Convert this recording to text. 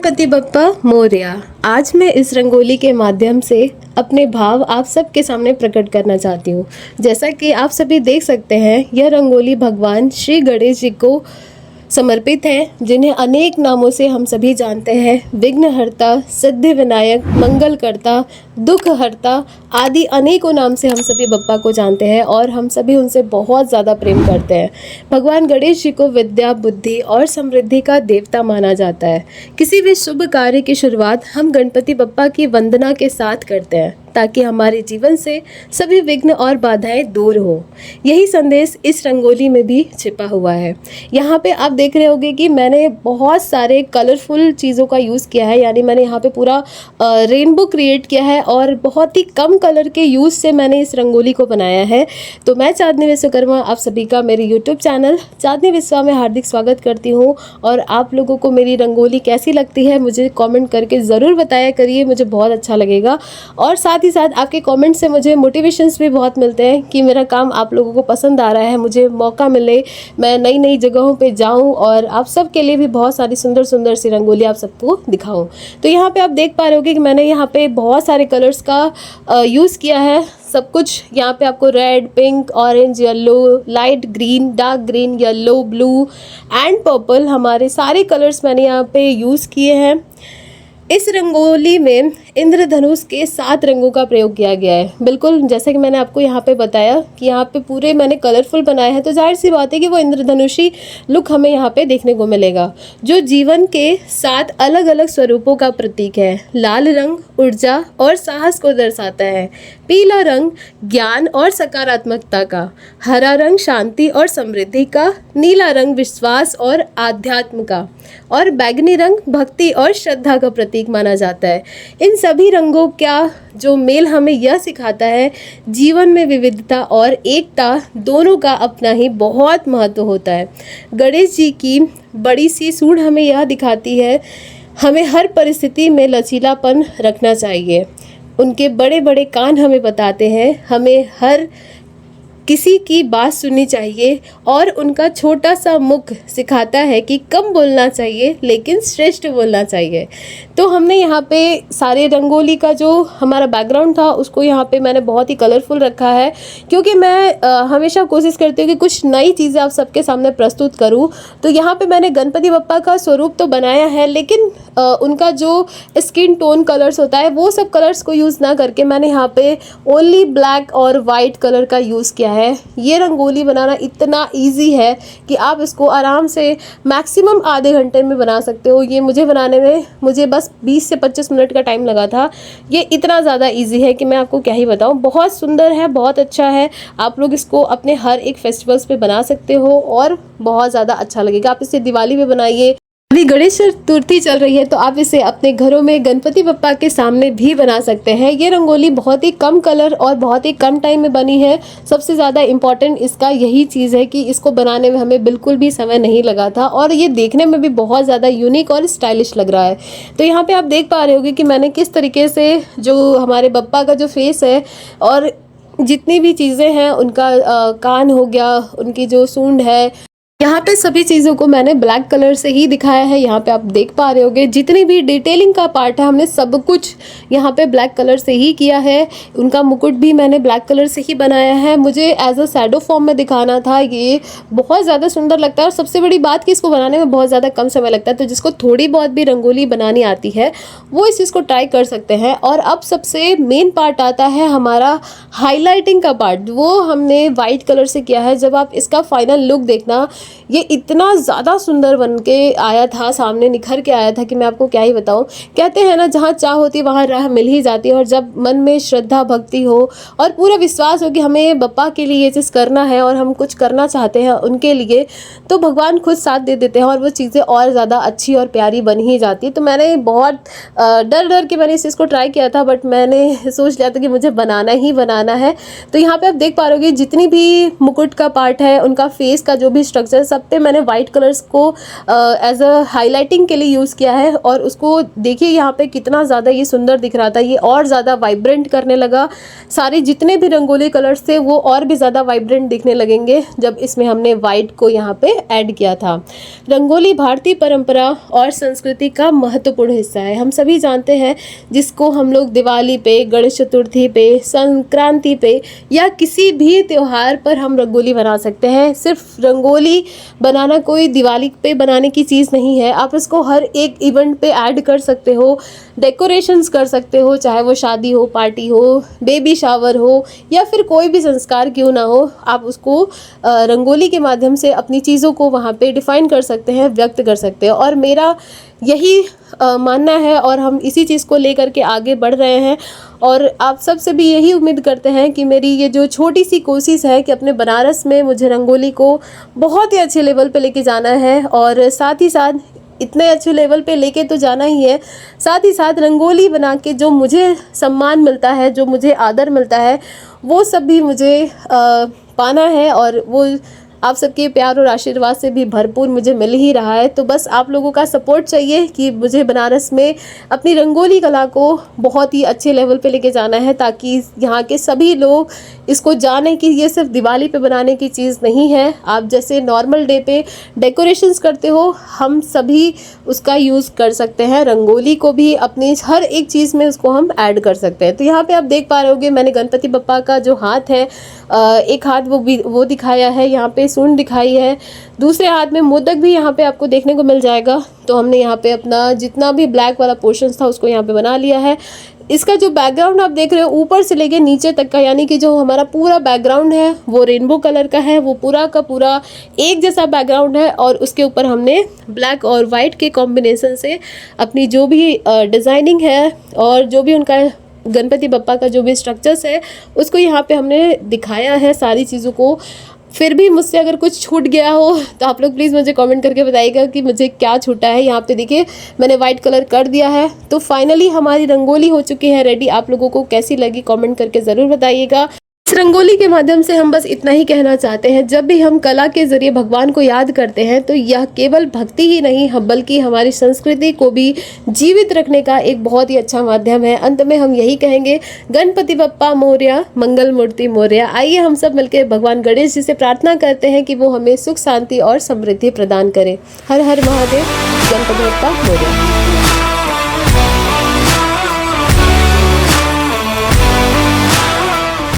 गणपति बप्पा मोरया। आज मैं इस रंगोली के माध्यम से अपने भाव आप सबके सामने प्रकट करना चाहती हूँ। जैसा कि आप सभी देख सकते हैं, यह रंगोली भगवान श्री गणेश जी को समर्पित है, जिन्हें अनेक नामों से हम सभी जानते हैं। विघ्नहर्ता, सिद्धि विनायक, मंगलकर्ता, दुखहर्ता आदि अनेकों नाम से हम सभी बप्पा को जानते हैं और हम सभी उनसे बहुत ज़्यादा प्रेम करते हैं। भगवान गणेश जी को विद्या, बुद्धि और समृद्धि का देवता माना जाता है। किसी भी शुभ कार्य की शुरुआत हम गणपति बप्पा की वंदना के साथ करते हैं, ताकि हमारे जीवन से सभी विघ्न और बाधाएं दूर हो। यही संदेश इस रंगोली में भी छिपा हुआ है। यहाँ पे आप देख रहे होंगे कि मैंने बहुत सारे कलरफुल चीज़ों का यूज़ किया है, यानी मैंने यहाँ पे पूरा रेनबो क्रिएट किया है और बहुत ही कम कलर के यूज़ से मैंने इस रंगोली को बनाया है। तो मैं चांदनी विश्वकर्मा आप सभी का मेरे यूट्यूब चैनल चांदनी विश्वा में हार्दिक स्वागत करती हूँ। और आप लोगों को मेरी रंगोली कैसी लगती है मुझे कॉमेंट करके ज़रूर बताया करिए, मुझे बहुत अच्छा लगेगा। और साथ ही साथ आपके कमेंट से मुझे मोटिवेशंस भी बहुत मिलते हैं कि मेरा काम आप लोगों को पसंद आ रहा है, मुझे मौका मिले मैं नई नई जगहों पे जाऊं और आप सब के लिए भी बहुत सारी सुंदर सुंदर सी रंगोली आप सबको दिखाऊं। तो यहाँ पे आप देख पा रहे होगे कि मैंने यहाँ पे बहुत सारे कलर्स का यूज़ किया है। सब कुछ यहाँ पे आपको red, pink, orange, yellow, light green, dark green, yellow, blue and purple, हमारे सारे कलर्स मैंने यहाँ पे यूज़ किए हैं। इस रंगोली में इंद्रधनुष के 7 रंगों का प्रयोग किया गया है। बिल्कुल जैसा कि मैंने आपको यहाँ पे बताया कि यहाँ पे पूरे मैंने कलरफुल बनाए हैं, तो जाहिर सी बात है कि वो इंद्रधनुषी लुक हमें यहाँ पे देखने को मिलेगा, जो जीवन के 7 अलग अलग स्वरूपों का प्रतीक है। लाल रंग ऊर्जा और साहस को दर्शाता है, पीला रंग ज्ञान और सकारात्मकता का, हरा रंग शांति और समृद्धि का, नीला रंग विश्वास और आध्यात्म का और बैंगनी रंग भक्ति और श्रद्धा का प्रतीक माना जाता है। इन सभी रंगों का जो मेल हमें यह सिखाता है, जीवन में विविधता और एकता दोनों का अपना ही बहुत महत्व होता है। गणेश जी की बड़ी सी सूंड हमें यह दिखाती है, हमें हर परिस्थिति में लचीलापन रखना चाहिए। उनके बड़े बड़े कान हमें बताते हैं हमें हर किसी की बात सुननी चाहिए, और उनका छोटा सा मुख सिखाता है कि कम बोलना चाहिए लेकिन श्रेष्ठ बोलना चाहिए। तो हमने यहाँ पे सारे रंगोली का जो हमारा बैकग्राउंड था उसको यहाँ पे मैंने बहुत ही कलरफुल रखा है, क्योंकि मैं हमेशा कोशिश करती हूँ कि कुछ नई चीज़ें आप सबके सामने प्रस्तुत करूँ। तो यहाँ पे मैंने गणपति बप्पा का स्वरूप तो बनाया है, लेकिन उनका जो स्किन टोन कलर्स होता है वो सब कलर्स को यूज़ ना करके मैंने यहाँ पे ओनली ब्लैक और वाइट कलर का यूज़ किया है। ये रंगोली बनाना इतना इजी है कि आप इसको आराम से मैक्सिमम आधे घंटे में बना सकते हो। ये मुझे बनाने में मुझे बस 20 से 25 मिनट का टाइम लगा था। ये इतना ज़्यादा इजी है कि मैं आपको क्या ही बताऊं। बहुत सुंदर है, बहुत अच्छा है। आप लोग इसको अपने हर एक फेस्टिवल्स पे बना सकते हो और बहुत ज़्यादा अच्छा लगेगा। आप इसे दिवाली पे बनाइए, अभी गणेश चतुर्थी चल रही है तो आप इसे अपने घरों में गणपति बप्पा के सामने भी बना सकते हैं। ये रंगोली बहुत ही कम कलर और बहुत ही कम टाइम में बनी है। सबसे ज़्यादा इम्पॉर्टेंट इसका यही चीज़ है कि इसको बनाने में हमें बिल्कुल भी समय नहीं लगा था और ये देखने में भी बहुत ज़्यादा यूनिक और स्टाइलिश लग रहा है। तो यहाँ पर आप देख पा रहे होंगे कि मैंने किस तरीके से जो हमारे बप्पा का जो फेस है और जितनी भी चीज़ें हैं, उनका कान हो गया, उनकी जो सूंड है, यहाँ पे सभी चीज़ों को मैंने ब्लैक कलर से ही दिखाया है। यहाँ पे आप देख पा रहे होंगे जितनी भी डिटेलिंग का पार्ट है हमने सब कुछ यहाँ पे ब्लैक कलर से ही किया है। उनका मुकुट भी मैंने ब्लैक कलर से ही बनाया है। मुझे एज अ शैडो फॉर्म में दिखाना था। ये बहुत ज़्यादा सुंदर लगता है और सबसे बड़ी बात कि इसको बनाने में बहुत ज़्यादा कम समय लगता है। तो जिसको थोड़ी बहुत भी रंगोली बनानी आती है वो इस चीज़ को ट्राई कर सकते हैं। और अब सबसे मेन पार्ट आता है हमारा हाईलाइटिंग का पार्ट, वो हमने वाइट कलर से किया है। जब आप इसका फाइनल लुक देखना, ये इतना ज़्यादा सुंदर बन के आया था, सामने निखर के आया था कि मैं आपको क्या ही बताऊं। कहते हैं ना, जहाँ चाह होती है वहाँ राह मिल ही जाती है। और जब मन में श्रद्धा भक्ति हो और पूरा विश्वास हो कि हमें बप्पा के लिए ये चीज़ करना है और हम कुछ करना चाहते हैं उनके लिए, तो भगवान खुद साथ दे देते हैं और वो चीज़ें और ज़्यादा अच्छी और प्यारी बन ही जाती है। तो मैंने बहुत डर के मैंने इस चीज़ को ट्राई किया था, बट मैंने सोच लिया था कि मुझे बनाना ही बनाना है। तो यहाँ पर आप देख पा रहे हो जितनी भी मुकुट का पार्ट है, उनका फेस का जो भी स्ट्रक्चर स्ट्रक्चर सब पे मैंने वाइट कलर्स को एज अ हाईलाइटिंग के लिए यूज़ किया है। और उसको देखिए यहाँ पे कितना ज़्यादा ये सुंदर दिख रहा था, ये और ज़्यादा वाइब्रेंट करने लगा। सारे जितने भी रंगोली कलर्स थे वो और भी ज़्यादा वाइब्रेंट दिखने लगेंगे जब इसमें हमने वाइट को यहाँ पे ऐड किया था। रंगोली भारतीय परंपरा और संस्कृति का महत्वपूर्ण हिस्सा है, हम सभी जानते हैं, जिसको हम लोग दिवाली पे, गणेश चतुर्थी पे, संक्रांति पे या किसी भी त्यौहार पर हम रंगोली बना सकते हैं। सिर्फ रंगोली बनाना कोई दिवाली पे बनाने की चीज़ नहीं है, आप इसको हर एक इवेंट पे ऐड कर सकते हो, डेकोरेशंस कर सकते हो, चाहे वो शादी हो, पार्टी हो, बेबी शावर हो या फिर कोई भी संस्कार क्यों ना हो, आप उसको रंगोली के माध्यम से अपनी चीज़ों को वहाँ पे डिफ़ाइन कर सकते हैं, व्यक्त कर सकते हैं। और मेरा यही मानना है और हम इसी चीज़ को लेकर के आगे बढ़ रहे हैं। और आप सब से भी यही उम्मीद करते हैं कि मेरी ये जो छोटी सी कोशिश है कि अपने बनारस में मुझे रंगोली को बहुत ही अच्छे लेवल पे लेके जाना है, और साथ ही साथ इतने अच्छे लेवल पे लेके तो जाना ही है, साथ ही साथ रंगोली बना के जो मुझे सम्मान मिलता है, जो मुझे आदर मिलता है, वो सब भी मुझे पाना है। और वो आप सबके प्यार और आशीर्वाद से भी भरपूर मुझे मिल ही रहा है। तो बस आप लोगों का सपोर्ट चाहिए कि मुझे बनारस में अपनी रंगोली कला को बहुत ही अच्छे लेवल पे लेके जाना है, ताकि यहाँ के सभी लोग इसको जाने कि ये सिर्फ दिवाली पे बनाने की चीज़ नहीं है। आप जैसे नॉर्मल डे पे डेकोरेशंस करते हो, हम सभी उसका यूज़ कर सकते हैं। रंगोली को भी अपनी हर एक चीज़ में उसको हम ऐड कर सकते हैं। तो यहाँ पे आप देख पा रहे होगे, मैंने गणपति बप्पा का जो हाथ है, एक हाथ वो दिखाया है, यहाँ पे सूंड दिखाई है, दूसरे हाथ में मोदक भी यहाँ पे आपको देखने को मिल जाएगा। तो हमने यहाँ पे अपना जितना भी ब्लैक वाला पोर्शन था उसको यहाँ पे बना लिया है। इसका जो बैकग्राउंड आप देख रहे हो ऊपर से लेके नीचे तक का, यानी कि जो हमारा पूरा बैकग्राउंड है वो रेनबो कलर का है, वो पूरा का पूरा एक जैसा बैकग्राउंड है। और उसके ऊपर हमने ब्लैक और वाइट के कॉम्बिनेशन से अपनी जो भी डिज़ाइनिंग है और जो भी उनका गणपति बप्पा का जो भी स्ट्रक्चर्स है उसको यहाँ पे हमने दिखाया है सारी चीज़ों को। फिर भी मुझसे अगर कुछ छूट गया हो तो आप लोग प्लीज़ मुझे कमेंट करके बताइएगा कि मुझे क्या छूटा है। यहाँ पे देखिए मैंने वाइट कलर कर दिया है। तो फाइनली हमारी रंगोली हो चुकी है रेडी। आप लोगों को कैसी लगी कमेंट करके ज़रूर बताइएगा। इस रंगोली के माध्यम से हम बस इतना ही कहना चाहते हैं, जब भी हम कला के जरिए भगवान को याद करते हैं तो यह केवल भक्ति ही नहीं बल्कि हमारी संस्कृति को भी जीवित रखने का एक बहुत ही अच्छा माध्यम है। अंत में हम यही कहेंगे, गणपति बप्पा मोरया, मंगल मूर्ति मोरया। आइए हम सब मिलकर भगवान गणेश जी से प्रार्थना करते हैं कि वो हमें सुख, शांति और समृद्धि प्रदान करें। हर हर महादेव। गणपति बप्पा मोरया।